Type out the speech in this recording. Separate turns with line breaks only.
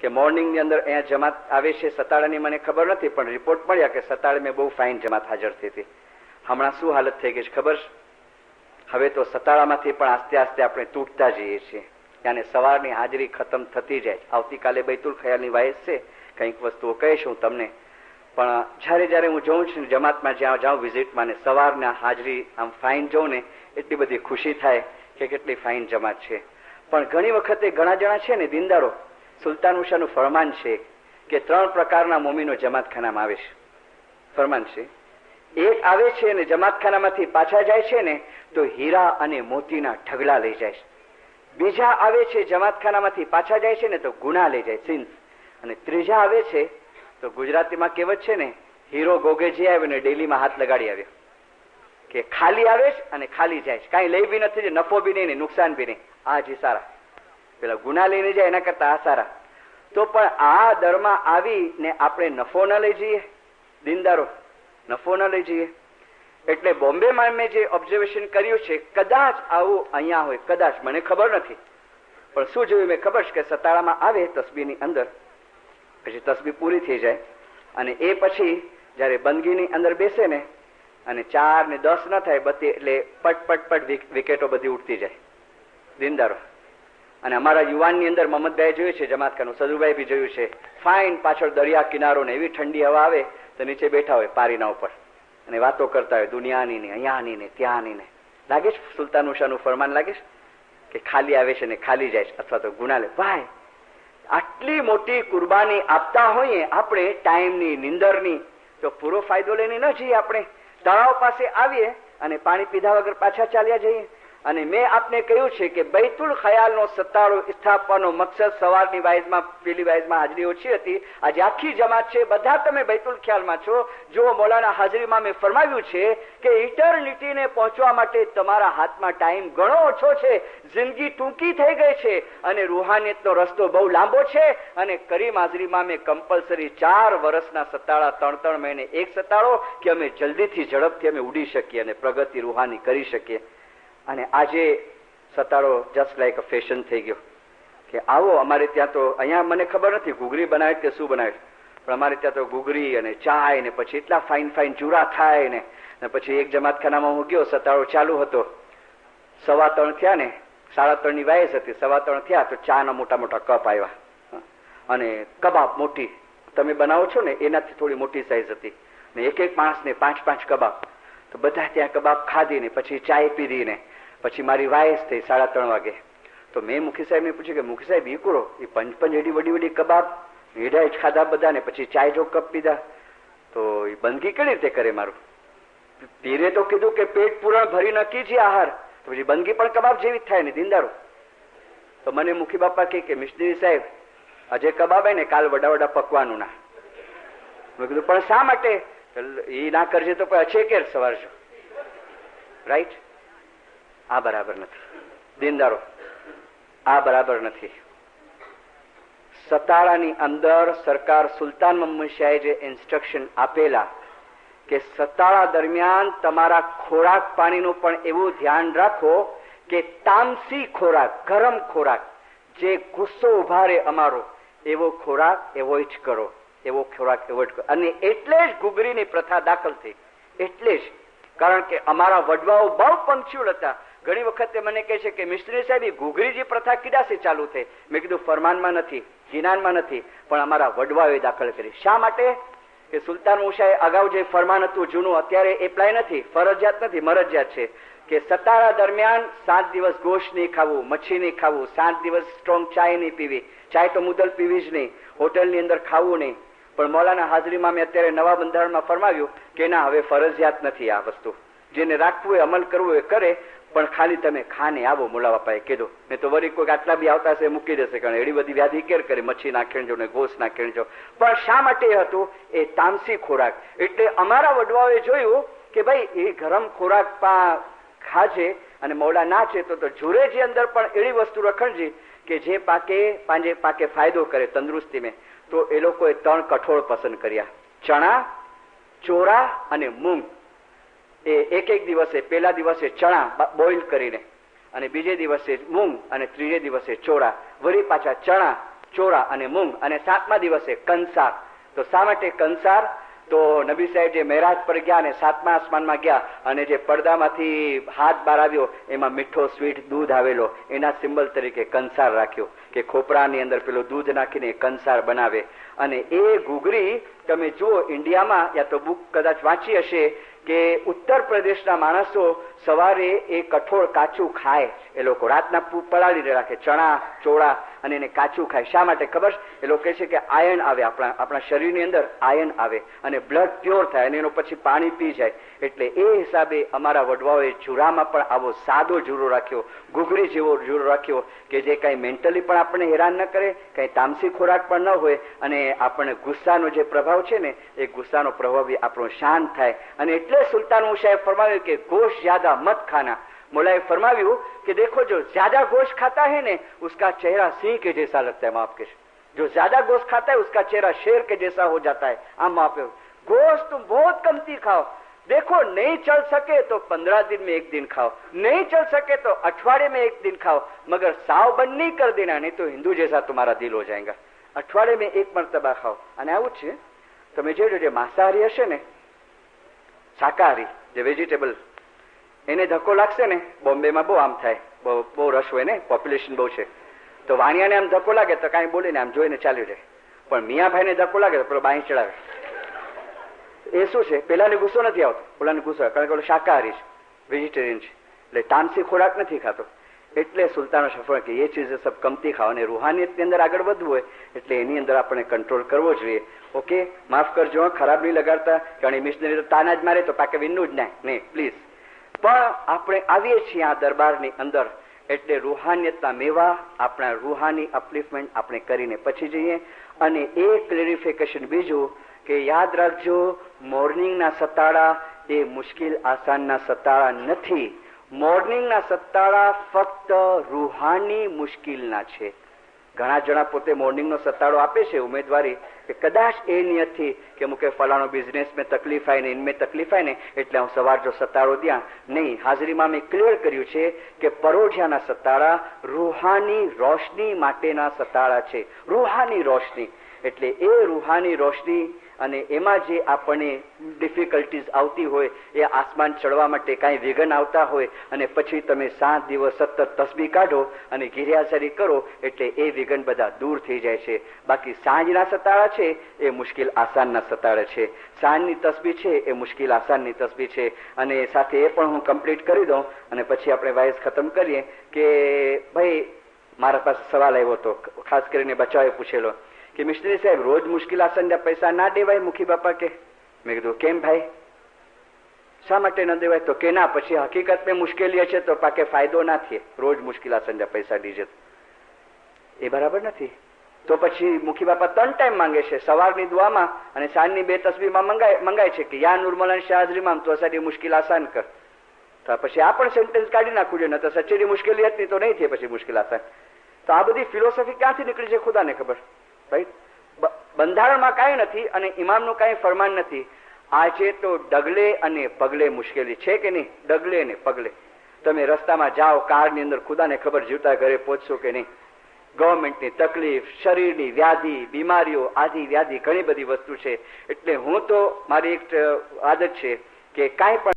કે મોર્નિંગની અંદર અહીંયા જમાત આવે છે સતાળાની મને ખબર નથી, પણ રિપોર્ટ મળ્યા કે સતાળે મેં બહુ ફાઇન જમાત હાજર થઈ હતી. હમણાં શું હાલત થઈ ગઈ છે ખબર છે? હવે તો સતાળામાંથી પણ આસ્તે આસ્તે આપણે તૂટતા જઈએ છીએ. ત્યાંને સવારની હાજરી ખતમ થતી જાય. આવતીકાલે બૈતુલ ખયાલની વાયસ છે, કંઈક વસ્તુઓ કહીશ હું તમને. પણ જયારે હું જોઉં છું જમાતમાં જ્યાં જાઉં વિઝિટમાં ને સવારના હાજરી આમ ફાઇન જોઉં ને એટલી બધી ખુશી થાય કે કેટલી ફાઇન જમાત છે. પણ ઘણી વખતે ઘણા જણા છે ને દીનદારો, સુલતાન ઉષાનું ફરમાન છે કે 3 પ્રકારના મોમીનો જમાતખાનામાં આવે છે. ફરમાન છે, એક આવે છે અને જમાતખાનામાંથી પાછા જાય છે ને તો હીરા અને મોતીના ઢગલા લઈ જાય છે. બીજા આવે છે જમાતખાનામાંથી પાછા જાય છે ને તો ગુના લઈ જાય સિન્સ. અને ત્રીજા આવે છે તો ગુજરાતીમાં કહેવત છે ને, હીરો ગોગેજી આવ્યો ને ડેલીમાં હાથ લગાડી આવ્યો, કે ખાલી આવે છે અને ખાલી જાય છે, કાંઈ લઈ બી નથી, નફો બી નહીં ને નુકસાન બી નહીં. આ જ સારા. પેલા ગુના લઈને જાય એના કરતા આ સારા. તો પણ આ દરમાં આવીને આપણે નફો ન લઈ જઈએ દીનદારો, નફો ન લઈ જઈએ. એટલે બોમ્બેમાં મેં જે ઓબ્ઝર્વેશન કર્યું છે, કદાચ આવું અહીંયા હોય, કદાચ, મને ખબર નથી, પણ શું જોયું મેં ખબર છે કે સતાળામાં આવે તસબીહની અંદર, પછી તસબીહ પૂરી થઈ જાય અને એ પછી જયારે બંદગીની અંદર બેસે ને અને 4 ને 10 ન થાય બધી એટલે પટ વિકેટો બધી ઉડતી જાય દીનદારો. અને અમારા યુવાનની અંદર મોહમ્મદભાઈ જોયું છે જમાતખાનું, સદુભાઈ બી જોયું છે, ફાઇન પાછળ દરિયા કિનારો ને એવી ઠંડી હવા આવે તો નીચે બેઠા હોય પારીના ઉપર અને વાતો કરતા હોય દુનિયાની ને અહીંયાની ને ત્યાંની ને. લાગે છે સુલતાન ઉષાનું ફરમાન લાગે છે કે ખાલી આવે છે ને ખાલી જાય છે અથવા તો ગુના લે. ભાઈ આટલી મોટી કુરબાની આપતા હોઈએ આપણે ટાઈમની, નિંદરની, તો પૂરો ફાયદો લઈને ન જઈએ. આપણે તળાવ પાસે આવીએ અને પાણી પીધા વગર પાછા ચાલ્યા જઈએ. અને મેં આપને કહ્યું છે કે બૈતુલ ખયાલનો સત્તાળો સ્થાપવાનો મકસદ સવારની વાયઝમાં, પેલી વાયઝમાં હાજરી ઓછી હતી, આજે આખી જમાત છે, બધા તમે બૈતુલ ખ્યાલમાં છો. જો મૌલાના હાજરીમાં મેં ફરમાવ્યું છે કે ઇટર્નિટીને પહોંચવા માટે તમારા હાથમાં ટાઈમ ઘણો ઓછો છે, જિંદગી ટૂંકી થઈ ગઈ છે અને રૂહાનિયતનો રસ્તો બહુ લાંબો છે. અને કરીમ હાજરીમાં મેં કમ્પલસરી 4 વર્ષના સત્તાળા, 3 મહિને એક સત્તાળો, કે અમે જલ્દીથી ઝડપથી અમે ઉડી શકીએ અને પ્રગતિ રૂહાની કરી શકીએ. અને આજે સતાળો જસ્ટ લાઈક અ ફેશન થઈ ગયો કે આવો અમારે ત્યાં તો, અહીંયા મને ખબર નથી ઘૂઘરી બનાવે કે શું બનાવે, પણ અમારે ત્યાં તો ઘૂઘરી અને ચાય ને પછી એટલા ફાઇન ચૂરા થાય ને. પછી એક જમાતખાનામાં હું ગયો, સતાળો ચાલુ હતો, 3:15 થયા ને, 3:30 ની વાયસ હતી, 3:15 થયા તો ચાના મોટા કપ આવ્યા અને કબાબ મોટી તમે બનાવો છો ને એનાથી થોડી મોટી સાઈઝ હતી ને એક માણસને 5 કબાબ. તો બધા ત્યાં કબાબ ખાધી ને પછી ચાય પીધી ને પછી મારી વાયસ થઈ 3:30 વાગે. તો મેં મુખી સાહેબને પૂછ્યું કે મુખી સાહેબ ઈ કરો, એ 5 એડી વડી કબાબ હેડા જ ખાધા બધા ને પછી ચાય જો કપ પીધા, તો એ બંદગી કેવી રીતે કરે મારું? પીરે તો કીધું કે પેટ પૂરણ ભરી ન કીજીએ આહાર, તો પછી બંદગી પણ કબાબ જેવી જ થાય ને દીનદારો. તો મને મુખી બાપા કે મિસ્ત્રી સાહેબ આજે કબાબ ને કાલ વડા પકવાનું ના. મેં કીધું પણ શા માટે? એ ના કરજે તો અછે કેર સવારજો. રાઈટ? આ બરાબર નથી દીનદારો, આ બરાબર નથી. સતાળાની અંદર સરકાર સુલતાન મહમદ શાહે જે ઇન્સ્ટ્રક્શન આપેલા કે સતાળા દરમિયાન તમારા ખોરાક પાણીનું પણ એવું ધ્યાન રાખો કે તામસી ખોરાક, ગરમ ખોરાક, જે ગુસ્સો ઉભારે અમારો એવો ખોરાક એવોઇડ કરો, એવો ખોરાક એવોઇડ કરો. અને એટલે જ ઘૂઘરીની પ્રથા દાખલ થઈ, એટલે જ. કારણ કે અમારા વડવાઓ બહુ પંક્ચ્યુઅલ હતા. ઘણી વખતે મને કહે છે કે મિસ્ત્રી સાહેબ એ ઘૂઘરીજી પ્રથા કિડાથી ચાલુ થઈ. મેં કીધું ફરમાનમાં નથી, જીનાનમાં નથી, પણ અમારા વડવાઓએ દાખલ કરી. શા માટે? કે સુલતાન ઉષાએ અગાઉ જે ફરમાન હતું જૂનું, અત્યારે એપ્લાય નથી, ફરજિયાત નથી, મરજિયાત છે કે સતાળા દરમિયાન 7 દિવસ ગોશ્ત નહીં ખાવું, મચ્છી નહીં ખાવું, 7 દિવસ સ્ટ્રોંગ ચાય નહીં પીવી, ચાય તો મુદલ પીવી જ નહીં, હોટલની અંદર ખાવું નહીં. પણ મૌલાના હાજરીમાં મેં અત્યારે નવા બંધારણમાં ફરમાવ્યું કે ના, હવે ફરજિયાત નથી આ વસ્તુ, જેને રાખવું એ અમલ કરવું એ કરે, પણ ખાલી તમે ખાને આવો. મુલા બાપાએ કીધું, નહીં તો વળી કોઈ આટલા બી આવતા હશે મૂકી દેશે, કારણ એડી બધી વ્યાધિ કેર કરે, મચ્છી ના ખેણજો ને ગોશ ના ખેણજો. પણ શા માટે એ હતું? એ તામસી ખોરાક. એટલે અમારા વડવાઓએ જોયું કે ભાઈ એ ગરમ ખોરાક ખાજે અને મૌલા ના છે તો જુરેજી અંદર પણ એવી વસ્તુ રખણજી કે જે પાકે ફાયદો કરે તંદુરસ્તી મેં. તો એ લોકોએ 3 કઠોળ પસંદ કર્યા, ચણા, ચોરા અને મૂંગ. એ એક દિવસે, પહેલા દિવસે ચણા બોઇલ કરીને, અને બીજે દિવસે મૂંગ, અને ત્રીજે દિવસે ચોરા. વળી પાછા ચણા ચોરા અને મૂંગ, અને 7મા દિવસે કંસાર. તો શા માટે કંસાર? તો નબી સાહેબ જે મહેરાજ પર ગયા અને 7મા આસમાનમાં ગયા અને જે પડદામાંથી હાથ બહાર આવ્યો એમાં મીઠો સ્વીટ દૂધ આવેલો, એના સિમ્બલ તરીકે કંસાર રાખ્યો કે ખોપરાની અંદર પેલું દૂધ નાખીને કંસાર બનાવે. અને એ ઘૂઘરી તમે જુઓ ઇન્ડિયામાં, યા તો બુક કદાચ વાંચી હશે કે ઉત્તર પ્રદેશના માણસો સવારે એ કઠોળ કાચું ખાય. એ લોકો રાતના પલાળીને રાખે ચણા ચોળા અને એને કાચું ખાય. શા માટે ખબર? એ લોકો કહે છે કે આયર્ન આવે, આપણા શરીરની અંદર આયર્ન આવે અને બ્લડ પ્યોર થાય અને એનો પછી પાણી પી જાય. એટલે એ હિસાબે અમારા વડવાઓએ જુરામાં પણ આવો સાદો જુરો રાખ્યો, ઘૂઘરી જેવો જુરો રાખ્યો કે જે કાંઈ મેન્ટલી પણ આપણને હેરાન ન કરે, કાંઈ તામસી ખોરાક પણ ન હોય, અને આપણને ગુસ્સાનો જે પ્રભાવ છે ને એ ગુસ્સાનો પ્રભાવ આપણો શાંત થાય. અને એટલે સુલતાન મુશાએ ફરમાવ્યું કે ગોશ જ્યાદા મત ખાના. मौलाए फरमाव्યું कि देखो जो ज्यादा गोश्त खाता है ने उसका चेहरा सिंह के जैसा लगता है. माफ के जो ज्यादा गोश्त खाता है उसका चेहरा शेर के जैसा हो जाता है. आम माफ गोश्त तुम बहुत कमती खाओ. देखो नहीं चल सके तो 15 दिन में एक दिन खाओ, नहीं चल सके तो अठवाडिये में एक दिन खाओ, मगर साव बंद नहीं कर देना, नहीं तो हिंदू जैसा तुम्हारा दिल हो जाएगा. अठवाडिये में एक मरतबा खाओ. અને આવું છે તમે જોજો, જે માંસાહારી હશે ને, શાકાહારી જે વેજીટેબલ, એને ધક્કો લાગશે ને, બોમ્બેમાં બહુ આમ થાય, બહુ રશ હોય ને, પોપ્યુલેશન બહુ છે, તો વાણિયાને આમ ધક્કો લાગે તો કાંઈ બોલે ને આમ જોઈને ચાલ્યું જાય. પણ મિયાભાઈને ધક્કો લાગે તો પેલો બાંઈ ચડાવે. એ શું છે? પેલાને ગુસ્સો નથી આવતો, પેલાને ગુસ્સો, કારણ કે શાકાહારી છે, વેજીટેરિયન છે, એટલે તામસી ખોરાક નથી ખાતો. એટલે સુલતાનો શફર કે એ ચીજ સબ કમતી ખાઓ. અને રૂહાનિયતની અંદર આગળ વધવું હોય એટલે એની અંદર આપણે કંટ્રોલ કરવો જોઈએ. ઓકે, માફ કરજો, ખરાબ નહીં લગાડતા, કારણ મિશનરી તો તાના જ મારે તો પાકે વિનનું જ નહીં, પ્લીઝ. પણ આપણે આવીએ છીએ આ દરબારની અંદર એટલે રૂહાનિયતના મેવા, આપણા રૂહાની અપલિફમેન્ટ આપણે કરીને પછી જઈએ. અને એ ક્લેરિફિકેશન બીજું કે યાદ રાખજો, મોર્નિંગના સતાળા એ મુશ્કેલ આસાનના સતાળા નથી. મોર્નિંગના સતાળા ફક્ત રૂહાની મુશ્કેલના છે. ઘણા જણા પોતે મોર્નિંગનો સતાળો આપે છે ઉમેદવારી કે કદાચ એ નિયતથી કે મુકે ફલાણો બિઝનેસ મેં તકલીફ આય ને ઇનમેં તકલીફ આય ને એટલે હું સવાર જો સતાળો દ્યા નહીં. હાજરીમાં મેં ક્લિયર કર્યું છે કે પરોઢિયાના સતાળા રૂહાની રોશની માટેના સતાળા છે. રૂહાની રોશની એટલે એ રૂહાની રોશની, અને એમાં જે આપણને ડિફિકલ્ટીઝ આવતી હોય, એ આસમાન ચડવા માટે કાંઈ વિઘન આવતા હોય, અને પછી તમે 7 દિવસ સતત તસબીહ કાઢો અને ગિરિયાસરી કરો એટલે એ વિઘન બધા દૂર થઈ જાય છે. બાકી સાંજના સતાળા છે એ મુશ્કેલ આસાનના સતાળા છે. સાંજની તસબીહ છે એ મુશ્કેલ આસાનની તસબીહ છે. અને સાથે એ પણ હું કમ્પ્લીટ કરી દઉં અને પછી આપણે વાઇઝ ખતમ કરીએ કે ભાઈ મારા પાસે સવાલ આવ્યો હતો, ખાસ કરીને બચાવે પૂછેલો કે મિસ્ત્રી સાહેબ રોજ મુશ્કેલ આસનના પૈસા ના દેવાય મુખી બાપા કે? મેં કીધું કેમ ભાઈ, શા માટે ન દેવાય? તો કે ના, પછી હકીકતમાં મુશ્કેલી છે તો પાકે ફાયદો ના થાય, રોજ મુશ્કેલ આસનના પૈસા દીજે. એ બરાબર નથી. તો પછી મુખી બાપા 3 ટાઈમ માંગે છે, સવારની દુઆમાં અને સાંજની 2 તસબીહમાં મંગાય છે કે યા નુરમલાન શાહજરીમાં તો સાડી મુશ્કેલ આસાન કર. તો પછી આ પણ સેન્ટેન્સ કાઢી નાખવું જોઈએ, ન તો સચ્ચેની મુશ્કેલી હતી તો નહીં થાય પછી મુશ્કેલ આસાન. તો આ બધી ફિલોસોફી ક્યાંથી નીકળી છે ખુદાને ખબર. બંધારણમાં કાંઈ નથી અને ઇમામનું કાંઈ ફરમાન નથી. આજે તો ડગલે અને પગલે મુશ્કેલી છે કે નહીં? ડગલે અને પગલે તમે રસ્તામાં જાઓ, કારની અંદર, ખુદાને ખબર જીવતા ઘરે પહોંચશો કે નહીં. ગવર્મેન્ટની તકલીફ, શરીરની વ્યાધિ, બીમારીઓ, આદિ વ્યાધિ, ઘણી બધી વસ્તુ છે. એટલે હું તો મારી એક આદત છે કે કાંઈ પણ